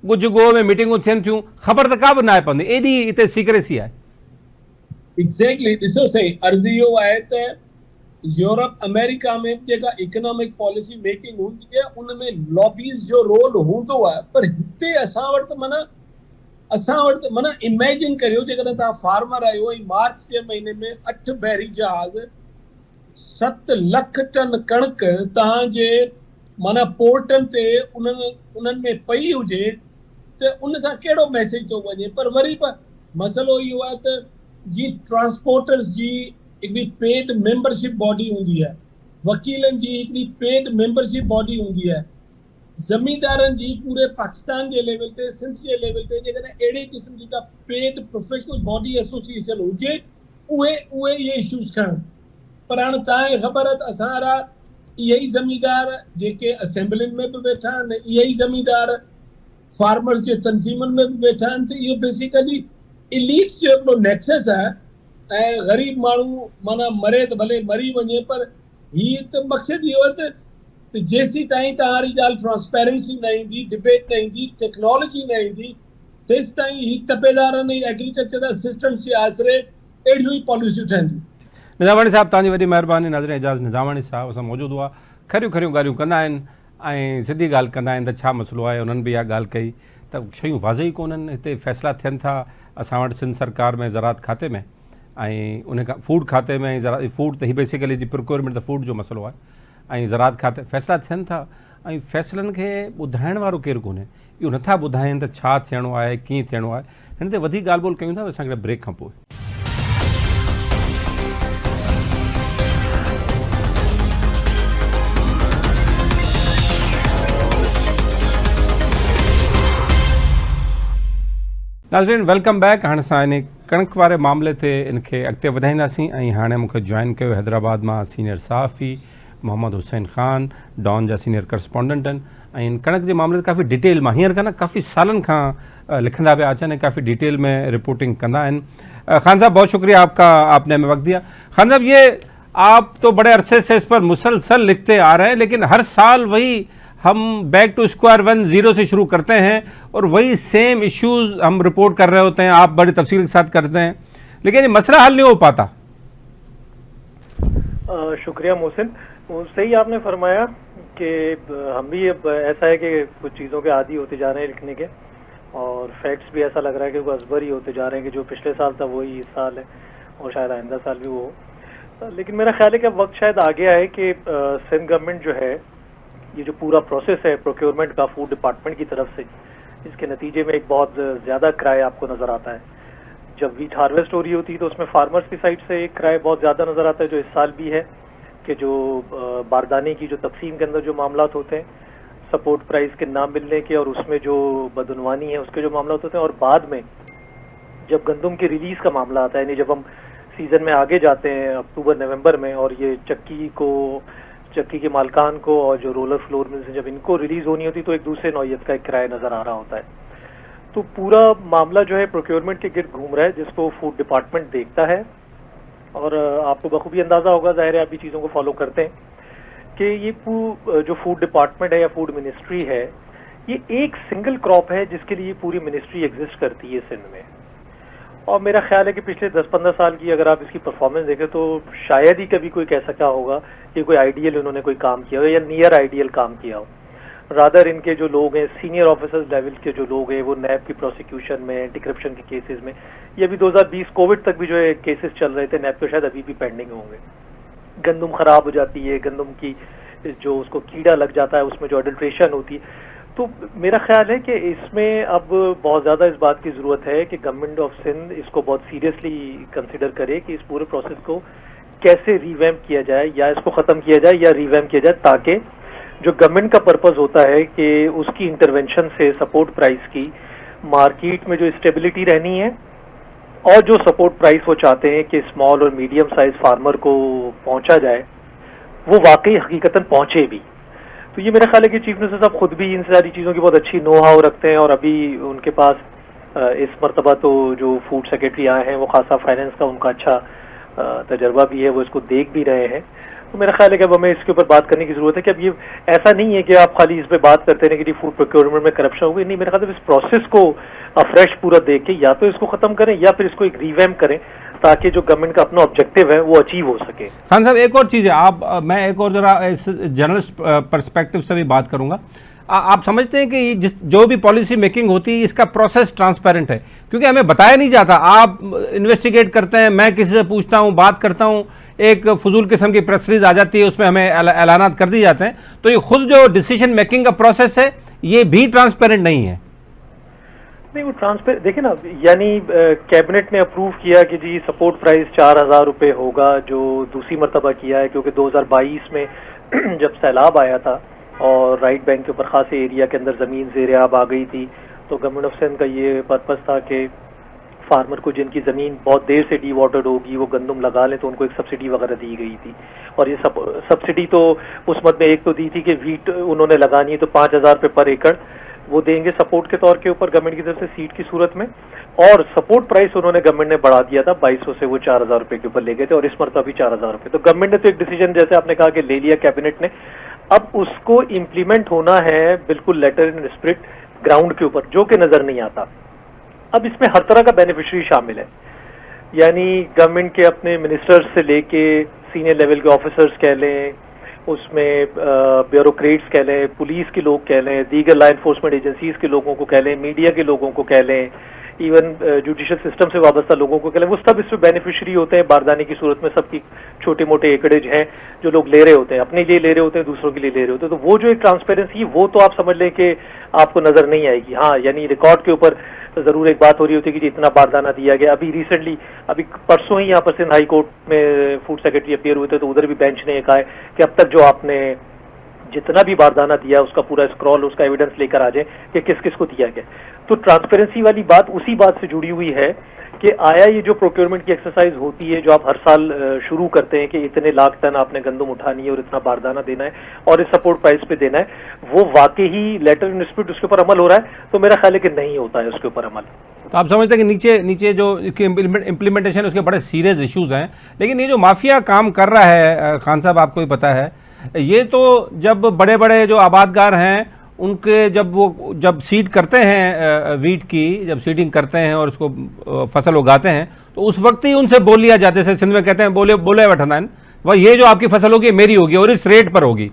S1: गुज गो में मीटिंगूं थियनि थियूं, ख़बर त का बि न आहे पवंदी, एॾी हिते सीक्रेसी आहे।
S2: एग्ज़ैक्टली। ॾिसो सही, अर्ज़ी इहो आहे त यूरोप अमेरिका में जेका इकोनॉमिक पॉलिसी मेकिंग हूंदी आहे उन में लॉबीज़ जो रोल हूंदो आहे। पर हिते असां वटि त माना इमेजिन करियो जेकॾहिं तव्हां फार्मर आहियो ऐं मार्च जे महीने में 8 बहरी जहाज़ 7 लख टन कणक तव्हांजे माना पोर्टनि ते उन्हनि में पई हुजे त उन सां कहिड़ो मैसेज थो वञे। पर वरी बि मसइलो इहो आहे त जी ट्रांसपोर्टर्स जी हिकिड़ी पेड मेंबरशिप बॉडी हूंदी आहे, वकीलनि जी हिकिड़ी पेड मेंबरशिप बॉडी हूंदी आहे, ज़मींदारनि जी पूरे पाकिस्तान जे लेवल ते, सिंध जे लेवल ते जेकॾहिं अहिड़े क़िस्म जी का पेड प्रोफेशनल बॉडी एसोसिएशन हुजे, उहे इहे इशूज़ खणनि। पर हाणे तव्हांखे ख़बर आहे त असां वारा इहे ई ज़मींदार जेके असेंबलियुनि में बि वेठा आहिनि, इहे ई ज़मींदार फार्मर्स जे तंज़ीमुनि में बि वेठा आहिनि। त इहो बेसिकली इलीट्स जो हिकिड़ो नेक्सस आहे ऐं ग़रीब माण्हू माना मरे त भले मरी वञे, पर हीअ त मक़सदु इहो आहे त जेसीं ताईं तव्हांजी ॻाल्हि ट्रांसपेरेंसी न ईंदी, डिबेट न ईंदी, टेक्नोलॉजी न ईंदी, तेसि ताईं ही तपेदारनि ऐं एग्रीकल्चर असिस्टेंट्स जे आसिरे अहिड़ियूं ई पॉलिसियूं ठहंदियूं।
S1: निज़ामानी साहिबु तव्हांजी वॾी महिरबानी। नाज़रीन, एजाज़ निज़ामानी साहिबु असां मौजूदु हुआ, खरियूं ॻाल्हियूं कंदा आहिनि ऐं सिधी ॻाल्हि कंदा आहिनि त छा मसइलो आहे। उन्हनि बि इहा ॻाल्हि कई त शयूं वाज़ई कोन्हनि, हिते फ़ैसिला थियनि था असां वटि सिंध सरकार में ज़राअत खाते में ऐं उन खां फूड खाते में, फूड त ही बेसिकली जी प्रोक्योरमेंट त फूड जो मसइलो आहे, ऐं ज़राअत खाते फ़ैसिला थियनि था ऐं फ़ैसिलनि खे ॿुधाइण वारो केरु कोन्हे। इहो नथा ॿुधाइनि त छा थियणो आहे, कीअं थियणो आहे। हिन ते वधीक ॻाल्हि ॿोल कयूं था असांखे ब्रेक खां पोइ। नाज़रीन, वेलकम बैक। हाणे असां इन कणक वारे मामले ते इनखे अॻिते वधाईंदासीं ऐं हाणे मूंखे जॉइन कयो हैदराबाद मां सीनियर सहाफ़ी मोहम्मद हुसैन ख़ान, डॉन जा सीनियर करस्पॉन्डेंट आहिनि ऐं इन कणक जे मामले ते काफ़ी डिटेल मां हींअर खां काफ़ी सालनि खां लिखंदा पिया अचनि ऐं काफ़ी डिटेल में रिपोर्टिंग कंदा आहिनि। खान साहब, बहुत शुक्रिया आपने हमें वक्त दिया। खान साहब, ये आप तो बड़े अरसे से इस पर मुसलसल लिखते आ रहे हैं, लेकिन हर साल वही हम बैक टू स्क्वायर वन, जीरो से शुरू करते हैं और वही सेम इश्यूज हम रिपोर्ट कर रहे होते हैं, आप बड़ी तफसील के साथ करते हैं, लेकिन ये मसला हल नहीं हो पाता।
S3: शुक्रिया मोहसिन, सही आपने फरमाया कि हम भी अब ऐसा है कि कुछ चीज़ों के आदी होते जा रहे हैं लिखने के, और फैक्ट्स भी ऐसा लग रहा है कि वो अजबर ही होते जा रहे हैं कि जो पिछले साल था वही इस साल है और शायद आइंदा साल भी वो हो। लेकिन मेरा ख्याल है कि अब वक्त शायद आ गया है कि सिंध गवर्नमेंट जो है, ये जो पूरा प्रोसेस है प्रोक्योरमेंट का फूड डिपार्टमेंट की तरफ से, इसके नतीजे में एक बहुत ज़्यादा क्राय आपको नज़र आता है। जब वीट हार्वेस्ट हो रही होती है तो उसमें फार्मर्स की साइड से एक क्राय बहुत ज़्यादा नज़र आता है, जो इस साल भी है कि जो बारदाने की जो तकसीम के अंदर जो मामलात होते हैं, सपोर्ट प्राइस के ना मिलने के और उसमें जो बदनवानी है उसके जो मामलात होते हैं, और बाद में जब गंदम की रिलीज़ का मामला आता है, यानी जब हम सीज़न में आगे जाते हैं अक्टूबर नवंबर में, और ये चक्की के मालकान को और जो रोलर फ्लोर मिल्स हैं जब इनको रिलीज़ होनी होती तो एक दूसरे नौयत का एक किराया नज़र आ रहा होता है। तो पूरा मामला जो है प्रोक्योरमेंट के गिर्द घूम रहा है, जिसको फूड डिपार्टमेंट देखता है। और आपको बखूबी अंदाज़ा होगा, जाहिर है आप भी चीज़ों को फॉलो करते हैं, कि ये जो फूड डिपार्टमेंट है या फूड मिनिस्ट्री है, ये एक सिंगल क्रॉप है जिसके लिए पूरी मिनिस्ट्री एग्जिस्ट करती है सिंध में। और मेरा ख्याल है कि पिछले 10-15 साल की अगर आप इसकी परफॉर्मेंस देखें तो शायद ही कभी कोई कह सका होगा कि कोई आइडियल उन्होंने कोई काम किया हो या नियर आइडियल काम किया हो। रादर इनके जो लोग हैं, सीनियर ऑफिसर्स लेवल के जो लोग हैं, वो नैब की प्रोसिक्यूशन में, एंटी करप्शन के केसेस में, ये अभी 2020 कोविड तक भी जो है केसेस चल रहे थे नैब के, शायद अभी भी पेंडिंग होंगे। गंदम खराब हो जाती है, गंदम की जो उसको कीड़ा लग जाता है, उसमें जो अडल्ट्रेशन होती है। तो मेरा ख्याल है कि इसमें अब बहुत ज़्यादा इस बात की ज़रूरत है कि गवर्नमेंट ऑफ सिंध इसको बहुत सीरियसली कंसिडर करे कि इस पूरे प्रोसेस को कैसे रिवैम्प किया जाए, या इसको ख़त्म किया जाए या रिवैम्प किया जाए, ताकि जो गवर्नमेंट का पर्पस होता है कि उसकी इंटरवेंशन से सपोर्ट प्राइस की मार्केट में जो स्टेबिलिटी रहनी है, और जो सपोर्ट प्राइस वो चाहते हैं कि स्मॉल और मीडियम साइज फार्मर को पहुंचा जाए, वो वाकई हकीकतन पहुंचे भी। तो ये मेरा ख्याल है कि चीफ मिनिस्टर साहब खुद भी इन सारी चीज़ों की बहुत अच्छी नो हाउ रखते हैं, और अभी उनके पास इस मरतबा तो जो फूड सेक्रेटरी आए हैं वो खासा फाइनेंस का उनका अच्छा तजर्बा भी है, वो इसको देख भी रहे हैं। तो मेरा ख्याल है कि अब हमें इसके ऊपर बात करने की जरूरत है कि अब ये ऐसा नहीं है कि आप खाली इस पे बात करते हैं कि फूड प्रोक्योरमेंट में करप्शन हो गई, नहीं, मेरा ख्याल है इस प्रोसेस को अफ्रेश पूरा देख के या तो इसको खत्म करें या फिर इसको एक रिवैम्प करें, ताकि जो गवर्नमेंट का अपना ऑब्जेक्टिव है वो अचीव हो सके।
S1: खान साहब, एक और चीज़ है, मैं एक और जरा इस जर्नलिस्ट पर्सपेक्टिव से भी बात करूंगा। आप समझते हैं कि जो भी पॉलिसी मेकिंग होती है इसका प्रोसेस ट्रांसपेरेंट है? क्योंकि हमें बताया नहीं जाता, आप इन्वेस्टिगेट करते हैं, मैं किसी से पूछता हूं, बात करता हूं, एक फजूल किस्म की प्रेस रिलीज आ जाती है, उसमें हमें ऐलानात कर दिए जाते हैं। तो ये खुद जो डिसीजन मेकिंग का प्रोसेस है ये भी ट्रांसपेरेंट नहीं है।
S3: नहीं, वो ट्रांसपेरेंट देखिए ना, यानी कैबिनेट ने अप्रूव किया कि जी सपोर्ट प्राइस 4,000 रुपये होगा, जो दूसरी मरतबा किया है, क्योंकि 2022 में जब सैलाब आया था और राइट बैंक के ऊपर खासे एरिया के अंदर ज़मीन ज़ेर-ए-आब आ गई थी, तो गवर्नमेंट ऑफ सिंध का ये पर्पस था कि फार्मर को जिनकी ज़मीन बहुत देर से डी वाटर्ड होगी वो गंदम लगा लें, तो उनको एक सब्सिडी वगैरह दी गई थी। और ये सब्सिडी तो उस मद में एक तो दी थी कि वीट उन्होंने लगानी है तो 5,000 रुपये पर एकड़ वो देंगे सपोर्ट के तौर के ऊपर गवर्नमेंट की तरफ से सीड की सूरत में, और सपोर्ट प्राइस उन्होंने गवर्नमेंट ने बढ़ा दिया था 2,200 से वो 4,000 रुपये के ऊपर ले गए थे, और इस मरतबा भी 4,000 रुपये। तो गवर्नमेंट ने तो एक डिसीजन, जैसे आपने कहा, कि ले लिया कैबिनेट ने, अब उसको इम्प्लीमेंट होना है बिल्कुल लेटर इन स्पिरिट ग्राउंड के ऊपर, जो कि नजर नहीं आता। अब इसमें हर तरह का बेनिफिशियरी शामिल है, यानी गवर्नमेंट के अपने मिनिस्टर्स से लेके सीनियर लेवल के ऑफिसर्स कह लें, उसमें ब्यूरोक्रेट्स कह लें, पुलिस के लोग कह लें, दीगर लॉ एनफोर्समेंट एजेंसीज के लोगों को कह लें, मीडिया के लोगों को कह लें, इवन जुडिशियल सिस्टम से वाबस्ता लोगों को कह लें, वो सब इसमें बेनिफिशियरी होते हैं। बारदाने की सूरत में सबकी छोटे मोटे एकड़ेज हैं जो लोग ले रहे होते हैं, अपने लिए ले रहे होते हैं, दूसरों के लिए ले रहे होते हैं। तो वो जो एक ट्रांसपेरेंसी, वो तो आप समझ लें कि आपको नजर नहीं आएगी। हाँ, यानी रिकॉर्ड के ऊपर जरूर एक बात हो रही होती है कि इतना बारदाना दिया गया। अभी रिसेंटली, अभी परसों ही यहाँ पर सिंध हाई कोर्ट में फूड सेक्रेटरी अपीयर हुए थे, तो उधर भी बेंच ने कहा है कि अब तक जो आपने जितना भी बारदाना दिया उसका पूरा स्क्रॉल, उसका एविडेंस लेकर आ जाए कि किस किस को दिया गया। तो ट्रांसपेरेंसी वाली बात उसी बात से जुड़ी हुई है कि आया ये जो प्रोक्योरमेंट की एक्सरसाइज होती है, जो आप हर साल शुरू करते हैं कि इतने लाख टन आपने गंदम उठानी है और इतना बारदाना देना है और इस सपोर्ट प्राइस पे देना है, वो वाकई ही लेटर इन स्पिरिट उसके ऊपर अमल हो रहा है? तो मेरा ख्याल है कि नहीं होता है उसके ऊपर अमल।
S1: तो आप समझते हैं कि नीचे जो इम्प्लीमेंटेशन उसके बड़े सीरियस इश्यूज हैं। लेकिन ये जो माफिया काम कर रहा है, खान साहब आपको भी पता है, ये तो जब बड़े बड़े जो आबादगार हैं उनके जब सीड करते हैं वीट की, जब सीडिंग करते हैं और उसको फसल उगाते हैं तो उस वक्त ही उनसे बोल लिया जाता है, जैसे सिंध में कहते हैं बोले बैठना वह ये जो आपकी फसल होगी मेरी होगी और इस रेट पर होगी।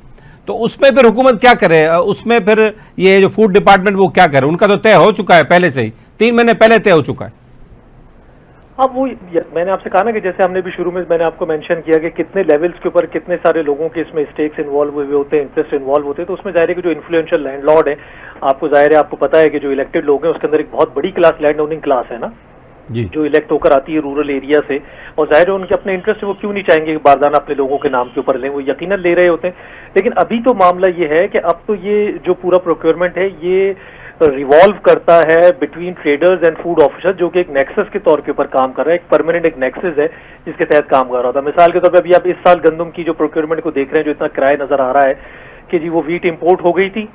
S1: तो उसमें फिर हुकूमत क्या करे, उसमें फिर ये जो फूड डिपार्टमेंट वो क्या करे? उनका तो तय हो चुका है पहले से ही, 3 महीने पहले तय हो चुका है।
S3: हाँ, वो मैंने आपसे कहा ना कि जैसे हमने भी शुरू में मैंने आपको मेंशन किया कि कितने लेवल्स के ऊपर कितने सारे लोगों के इसमें स्टेक्स इन्वॉल्व हुए होते हैं, इंटरेस्ट इन्वॉल्व होते हैं। तो उसमें जाहिर है कि जो इन्फ्लुएंशियल लैंडलॉर्ड है, आपको जाहिर है आपको पता है कि जो इलेक्टेड लोग हैं उसके अंदर एक बहुत बड़ी क्लास लैंड ओनिंग क्लास है ना
S1: जी,
S3: जो इलेक्ट होकर आती है रूरल एरिया से, और जाहिर है उनके अपने इंटरेस्ट है, वो क्यों नहीं चाहेंगे कि बारदाना अपने लोगों के नाम के ऊपर लें, वो यकीनन ले रहे होते हैं। लेकिन अभी तो मामला ये है कि अब तो ये जो पूरा प्रोक्योरमेंट है ये रिवॉल्व करता है between traders and food officers, जो कि एक नेक्सस के तौर के ऊपर काम कर रहा है, एक परमानेंट एक नेक्सस है जिसके तहत काम कर रहा था। मिसाल के तौर पर अभी आप इस साल गंदम की जो प्रोक्योरमेंट को देख रहे हैं, जो इतना किराया नजर आ रहा है कि जी वो वीट इंपोर्ट हो गई थी,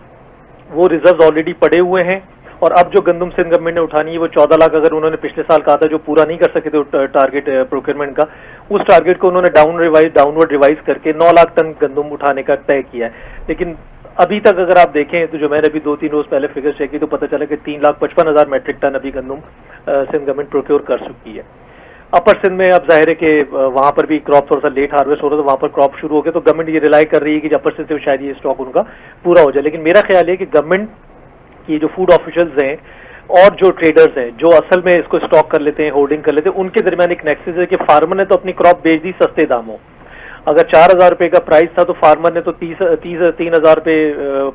S3: वो रिजर्व ऑलरेडी पड़े हुए हैं, और अब जो गंदम सिंध गवर्नमेंट ने उठानी है वो 14 लाख, अगर उन्होंने पिछले साल कहा था जो पूरा नहीं कर सके थे टारगेट प्रोक्योरमेंट का, उस टारगेट को उन्होंने डाउनवर्ड रिवाइज करके 9 लाख टन गंदम उठाने का तय किया है। लेकिन अभी तक अगर आप देखें तो जो मैंने अभी 2-3 रोज पहले फिगर चेक की तो पता चला कि 3,55,000 मेट्रिक टन अभी गंदम सिंध गवर्नमेंट प्रोक्योर कर चुकी है। अपर सिंध में अब जाहिर है कि वहां पर भी क्रॉप थोड़ा सा लेट हार्वेस्ट हो रहा था, वहां पर क्रॉप शुरू हो गया, तो गवर्नमेंट ये रिलाई कर रही है कि अपर सिंध से शायद ये स्टॉक उनका पूरा हो जाए। लेकिन मेरा ख्याल है कि गवर्नमेंट की जो फूड ऑफिशियल्स हैं और जो ट्रेडर्स हैं जो असल में इसको स्टॉक कर लेते हैं, होल्डिंग कर लेते हैं, उनके दरमियान एक नेक्सस है कि फार्मर ने तो अपनी क्रॉप बेच दी सस्ते दामों। अगर 4,000 रुपए का प्राइस था तो फार्मर ने तो 3,000 रुपए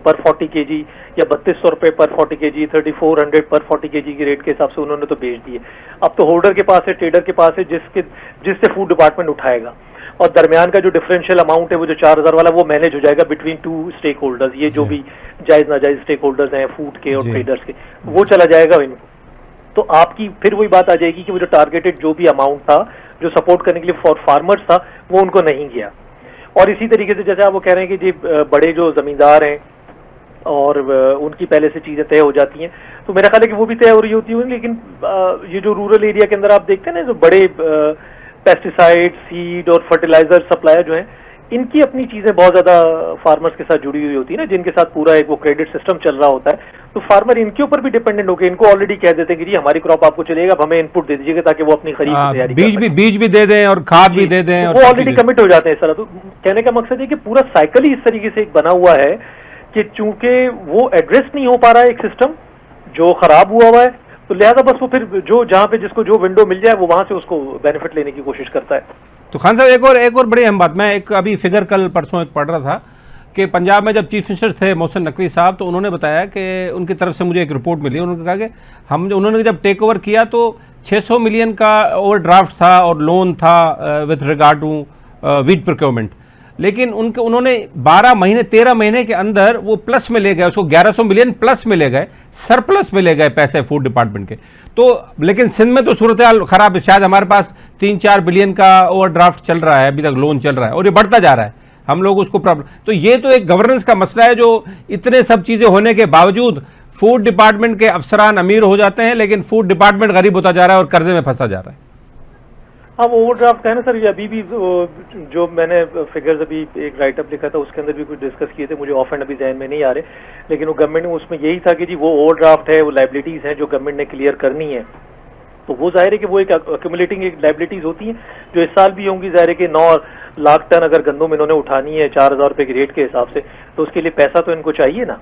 S3: पर 40 केजी या 3,200 रुपए पर 40 केजी, 3,400 पर 40 केजी के रेट के हिसाब से उन्होंने तो बेच दिए। अब तो होल्डर के पास है, ट्रेडर के पास है, जिससे फूड डिपार्टमेंट उठाएगा, और दरमियान का जो डिफरेंशियल अमाउंट है वो जो 4,000 वाला वो मैनेज हो जाएगा बिटवीन 2 स्टेक होल्डर्स, ये जो भी जायज नाजायज स्टेक होल्डर्स हैं फूड के और ट्रेडर्स के, वो चला जाएगा इनको। तो आपकी फिर वही बात आ जाएगी कि वो जो टारगेटेड जो भी अमाउंट था जो सपोर्ट करने के लिए फॉर फार्मर्स था वो उनको नहीं गया। और इसी तरीके से जैसे आप वो कह रहे हैं कि जी बड़े जो जमींदार हैं और उनकी पहले से चीजें तय हो जाती हैं, तो मेरा ख्याल है कि वो भी तय हो रही होती होंगी। लेकिन ये जो रूरल एरिया के अंदर आप देखते हैं ना, जो बड़े पेस्टिसाइड, सीड और फर्टिलाइजर सप्लायर जो हैं, इनकी अपनी चीजें बहुत ज्यादा फार्मर्स के साथ जुड़ी हुई होती है ना, जिनके साथ पूरा एक वो क्रेडिट सिस्टम चल रहा होता है। तो फार्मर इनके ऊपर भी डिपेंडेंट होकर इनको ऑलरेडी कह देते हैं कि जी हमारी क्रॉप आपको चलेगा, अब हमें इनपुट दे दीजिएगा ताकि वो अपनी खरीद की तैयारी
S1: बीज भी दे दें और खाद भी दे दें,
S3: वो ऑलरेडी कमिट हो जाते हैं सर। तो कहने का मकसद है कि पूरा साइकिल ही इस तरीके से एक बना हुआ है कि चूंकि वो एड्रेस नहीं हो पा रहा है एक सिस्टम जो खराब हुआ है, तो लिहाजा बस वो फिर जो जहां पे जिसको जो विंडो मिल जाए वो वहां से उसको बेनिफिट लेने की कोशिश करता है।
S1: तो खान साहब एक और बड़ी अहम बात, मैं एक अभी फिगर कल परसों एक पढ़ रहा था कि पंजाब में जब चीफ मिनिस्टर थे मोहसिन नकवी साहब, तो उन्होंने बताया कि उनकी तरफ से मुझे एक रिपोर्ट मिली, उन्होंने कहा कि उन्होंने जब टेक ओवर किया तो 600 मिलियन का ओवरड्राफ्ट था और लोन था with regard to wheat procurement, लेकिन उन्होंने 13 महीने के अंदर वो प्लस में ले गए, उसको 1100 मिलियन प्लस में ले गए, सरप्लस में ले गए पैसे फूड डिपार्टमेंट के। तो लेकिन सिंध में तो सूरत हाल खराब है, शायद हमारे पास 3-4 बिलियन का ओवरड्राफ्ट चल रहा है, अभी तक लोन चल रहा है और ये बढ़ता जा रहा है, हम लोग उसको प्रॉब्लम। तो ये तो एक गवर्नेंस का मसला है, जो इतने सब चीजें होने के बावजूद फूड डिपार्टमेंट के अफसरान अमीर हो जाते हैं लेकिन फूड डिपार्टमेंट गरीब होता जा रहा है और कर्जे में फंसा जा रहा है।
S3: हाँ, वो ओवरड्राफ्ट का है ना सर, ये अभी भी जो मैंने फिगर्स अभी एक राइटअप लिखा था उसके अंदर भी कुछ डिस्कस किए थे, मुझे ऑफ एंड अभी जहन में नहीं आ रहे, लेकिन वो गवर्नमेंट में उसमें यही था कि जी वो ओवरड्राफ्ट है, वो लाइबिलिटीज हैं जो गवर्नमेंट ने क्लियर करनी है। तो वो जाहिर है कि वो एक अक्यूमुलेटिंग एक लाइबिलिटीज होती हैं जो इस साल भी होंगी। जाहिर है कि 9 लाख टन अगर गंदम इन्होंने उठानी है 4,000 रुपए के रेट के हिसाब से, तो उसके लिए पैसा तो इनको चाहिए ना,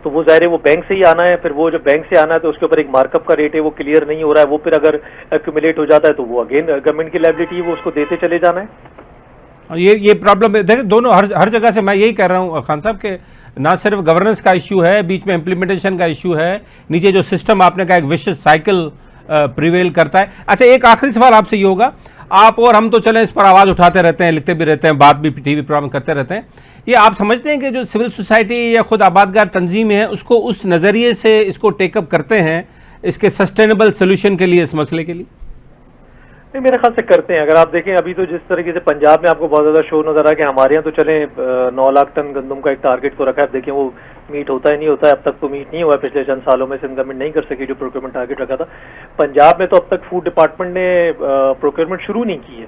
S3: तो वो जाहिर है वो बैंक से ही आना है। फिर वो जब बैंक से आना है तो उसके ऊपर एक मार्कअप का रेट है, वो क्लियर नहीं हो रहा है, वो फिर अगर एक्यूमुलेट हो जाता है तो वो अगेन गवर्नमेंट की लायबिलिटी है, वो उसको देते चले जाना है।
S1: ये प्रॉब्लम है, देखिए दोनों हर जगह से मैं यही कह रहा हूँ खान साहब के, ना सिर्फ गवर्नेंस का इश्यू है, बीच में इम्प्लीमेंटेशन का इश्यू है, नीचे जो सिस्टम आपने कहा एक विशियस साइकिल प्रिवेल करता है। अच्छा, एक आखिरी सवाल आपसे ये होगा, आप और हम तो चले इस पर आवाज उठाते रहते हैं, लिखते भी रहते हैं, बात भी टीवी प्रोग्राम करते रहते हैं, ये आप समझते हैं कि जो सिविल सोसाइटी या खुद आबादगार तंजीम है उसको उस नज़रिए से इसको टेकअप करते हैं इसके सस्टेनेबल सोल्यूशन के लिए, इस मसले के लिए?
S3: नहीं, मेरे ख्याल से करते हैं। अगर आप देखें अभी तो जिस तरीके से पंजाब में आपको बहुत ज्यादा शो नजर आ रहा है कि हमारे यहाँ तो चले 9 लाख टन गंदम का एक टारगेट तो रखा है, देखिए वो मीट होता है नहीं होता है, अब तक तो मीट नहीं हुआ है, पिछले चंद सालों में सिंध गवर्नमेंट नहीं कर सकी जो प्रोक्योरमेंट टारगेट रखा था। पंजाब में तो अब तक फूड डिपार्टमेंट ने प्रोक्योरमेंट शुरू नहीं की है,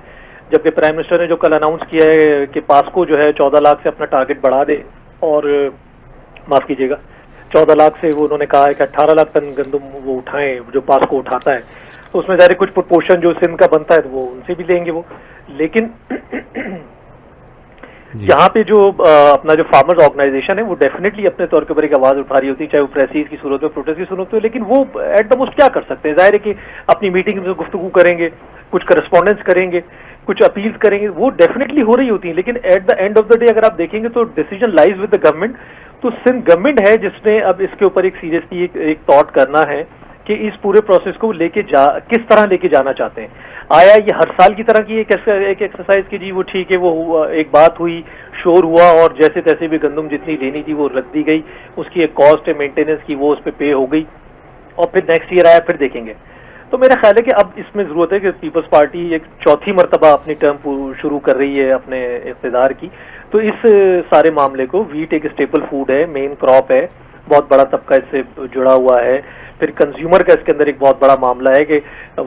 S3: जबकि प्राइम मिनिस्टर ने जो कल अनाउंस किया है कि पास्को जो है 14 लाख से अपना टारगेट बढ़ा दे, और माफ कीजिएगा 14 लाख से वो उन्होंने कहा है कि 18 लाख टन गंदम वो उठाएं जो पास्को उठाता है, तो उसमें ज़ाहिर कुछ प्रोपोर्शन जो सिंध का बनता है तो वो उनसे भी लेंगे वो। लेकिन यहाँ पे जो अपना जो फार्मर्स ऑर्गेनाइजेशन है वो डेफिनेटली अपने तौर के ऊपर एक आवाज उठा रही होती है, चाहे वो प्रेसीज की सूरत में, प्रोटेस्ट की सूरत में, लेकिन वो एट द मोस्ट क्या कर सकते हैं? जाहिर है कि अपनी मीटिंग में गुफ्तगू करेंगे, कुछ करस्पॉन्डेंस करेंगे, कुछ अपील्स करेंगे, वो डेफिनेटली हो रही होती है। लेकिन at the end of the day अगर आप देखेंगे तो डिसीजन लाइज विद द गवर्नमेंट। तो सिंध गवर्नमेंट है जिसने अब इसके ऊपर एक सीरियसली एक थॉट करना है कि इस पूरे प्रोसेस को लेके किस तरह लेके जाना चाहते हैं। आया ये हर साल की तरह की एक एक्सरसाइज की जी वो ठीक है, वो एक बात हुई, शोर हुआ और जैसे तैसे भी गंदम जितनी लेनी थी वो रख दी गई, उसकी एक कॉस्ट है मेंटेनेंस की वो उस पर पे हो गई, और फिर नेक्स्ट ईयर आया फिर देखेंगे। तो मेरा ख्याल है कि अब इसमें जरूरत है कि पीपल्स पार्टी एक चौथी मरतबा अपनी टर्म शुरू कर रही है अपने इक़्तिदार की। तो इस सारे मामले को, वीट एक स्टेपल फूड है, मेन क्रॉप है, बहुत बड़ा तबका इससे जुड़ा हुआ है, फिर कंज्यूमर का इसके अंदर एक बहुत बड़ा मामला है कि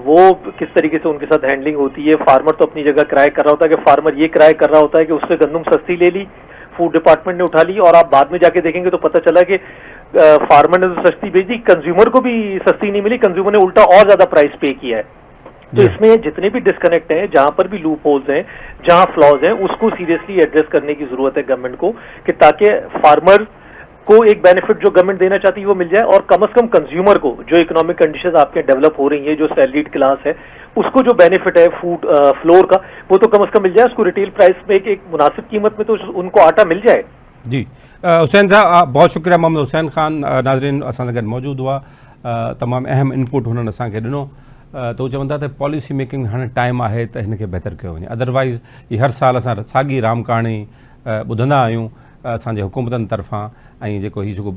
S3: वो किस तरीके से उनके साथ हैंडलिंग होती है। फार्मर तो अपनी जगह क्राई कर रहा होता है कि फार्मर ये क्राई कर रहा होता है कि उससे गंदम सस्ती ले ली, फूड डिपार्टमेंट ने उठा ली, और आप बाद में जाके देखेंगे तो पता चला कि फार्मर ने तो सस्ती भेज दी, कंज्यूमर को भी सस्ती नहीं मिली, कंज्यूमर ने उल्टा और ज्यादा प्राइस पे किया है। तो इसमें जितने भी डिस्कनेक्ट हैं, जहां पर भी लूप होल्स हैं, जहां फ्लॉज हैं, उसको सीरियसली एड्रेस करने की जरूरत है गवर्नमेंट को, कि ताकि फार्मर को एक बेनिफिट जो गवर्नमेंट देना चाहती है वो मिल जाए, और कम से कम कंज्यूमर को जो इकोनॉमिक कंडीशंस आपके डेवलप हो रही है, जो सैलरीड क्लास है, उसको जो बेनिफिट है फूड फ्लोर का वो तो कम से कम मिल जाए, उसको रिटेल प्राइस में एक मुनासिब कीमत में तो उनको आटा मिल जाए।
S1: जी हुसैन साहब बहुत शुक्रिया। मोहम्मद हुसैन खान नाज़रीन असां सां गॾु मौजूदु हुआ, तमामु अहम इनपुट हुननि असांखे ॾिनो। तो चवंदा त पॉलिसी मेकिंग हाणे टाइम आहे त हिन खे बहितर कयो वञे, अदरवाइज़ हीअ हर साल असां साॻी राम कहाणी ॿुधंदा आहियूं असांजे हुकूमतनि तरफ़ां, ऐं जेको हीउ जेको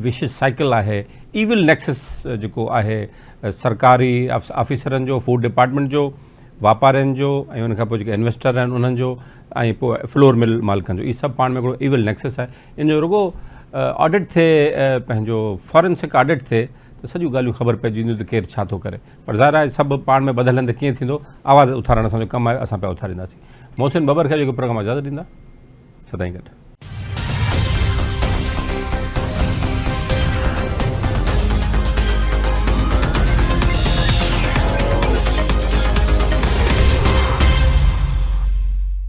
S1: विशिस साइकिल आहे, ईविल नेक्सस जेको आहे सरकारी ऑफिसरनि जो, फूड डिपार्टमेंट जो, वापारियुनि जो, ऐं उनखां पोइ जेके इन्वेस्टर आहिनि उन्हनि जो, ऐं पोइ फ्लोर मिल मालिकनि जो, इहे सभु पाण में हिकिड़ो ईविल नेक्सस आहे। इन जो रुगो ऑडिट थिए, पंहिंजो फॉरेंसिक ऑडिट थिए त सॼियूं ॻाल्हियूं ख़बर पइजी वेंदियूं त केरु छा थो करे। पर ज़ाहिर आहे सभु पाण में ॿधल आहिनि त कीअं थींदो, आवाज़ु उथारणु असांजो कमु आहे, असां पिया उथारींदासीं। मोहसिन बबर खे जेको प्रोग्राम इजाज़त ॾींदा, सदाईं गॾु।